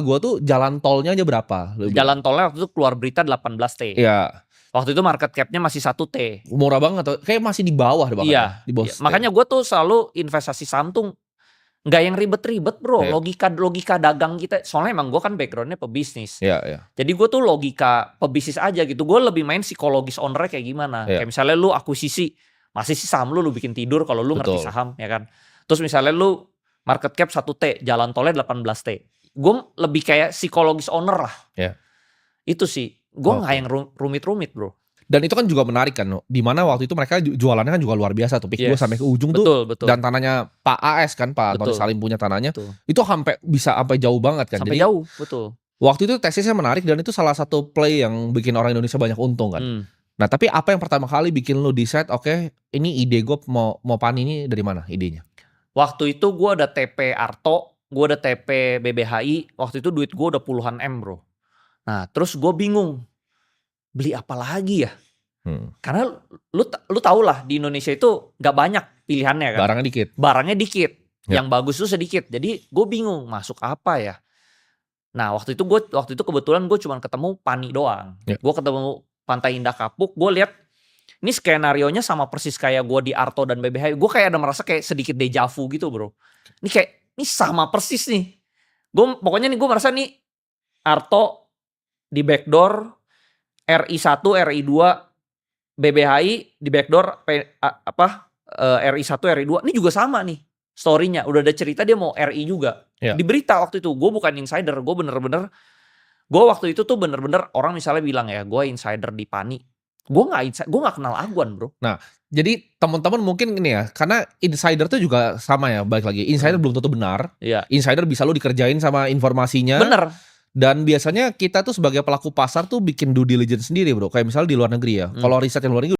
Gua tuh jalan tolnya aja berapa? Jalan tolnya waktu itu keluar berita 18T. Iya. Waktu itu market cap-nya masih 1T. Murah banget tuh. Kayak masih di bawah deh bahkan. Iya. Di bawah Iya. Makanya gue tuh selalu investasi saham tuh nggak yang ribet-ribet bro. Iya. Logika dagang kita. Soalnya emang gue kan backgroundnya pebisnis. Iya, iya. Jadi gue tuh logika pebisnis aja gitu. Gue lebih main psikologis ownernya kayak gimana. Iya. Kayak misalnya lu akuisisi. Masih sih saham lu bikin tidur kalau lu ngerti saham ya kan. Terus misalnya lu market cap 1T. Jalan tolnya 18T. Gue lebih kayak psikologis owner lah. Iya. Itu sih. Gue nggak yang rumit-rumit bro. Dan itu kan juga menarik kan, dimana waktu itu mereka jualannya kan juga luar biasa tuh, pick 2 sampai ke ujung tuh. Betul. Dan tanahnya Pak AS kan, Pak Antoni Salim punya tanahnya. Betul. Itu bisa sampai jauh banget kan. Sampai jadi, jauh, betul. Waktu itu tesisnya menarik dan itu salah satu play yang bikin orang Indonesia banyak untung kan. Nah tapi apa yang pertama kali bikin lu decide, oke, ini ide gue mau pani ini dari mana idenya? Waktu itu gue ada TP Arto, gue ada TP BBHI, waktu itu duit gue udah puluhan M bro. Nah terus gue bingung, beli apa lagi ya? Karena lu tau lah di Indonesia itu gak banyak pilihannya kan. Barangnya dikit. Yang bagus tuh sedikit. Jadi gue bingung masuk apa ya. Nah waktu itu kebetulan gue cuma ketemu Pani doang. Gue ketemu Pantai Indah Kapuk. Gue lihat ini skenarionya sama persis kayak gue di Arto dan BBH. Gue kayak ada merasa kayak sedikit deja vu gitu bro. Ini sama persis nih. Pokoknya nih gue merasa nih Arto di backdoor, RI1, RI2, BBHI di backdoor RI1, RI2 ini juga sama nih story-nya. Udah ada cerita dia mau RI juga. Di berita waktu itu gue bukan insider, gue waktu itu tuh bener-bener orang misalnya bilang ya gue insider di Pani. Gue nggak kenal Aguan bro. Nah jadi teman-teman mungkin ini ya, karena insider tuh juga sama ya, balik lagi insider belum tentu benar. Insider bisa lo dikerjain sama informasinya. Bener. Dan biasanya kita tuh sebagai pelaku pasar tuh bikin due diligence sendiri bro. Kayak misalnya di luar negeri ya. Kalau riset yang luar negeri